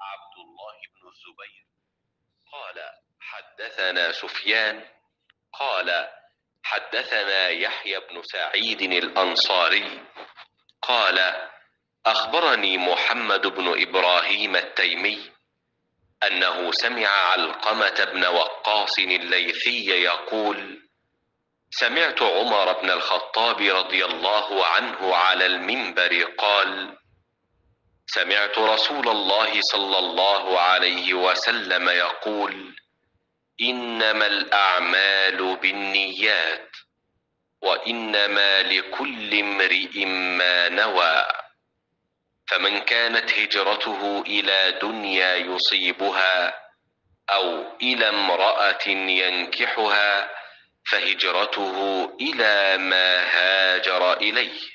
عبد الله بن الزبير قال حدثنا سفيان قال حدثنا يحيى بن سعيد الأنصاري قال أخبرني محمد بن إبراهيم التيمي أنه سمع علقمة بن وقاص الليثي يقول سمعت عمر بن الخطاب رضي الله عنه على المنبر قال سمعت رسول الله صلى الله عليه وسلم يقول إنما الأعمال بالنيات وإنما لكل امرئ ما نوى فمن كانت هجرته إلى دنيا يصيبها أو إلى امرأة ينكحها فهجرته إلى ما هاجر إليه।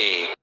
1।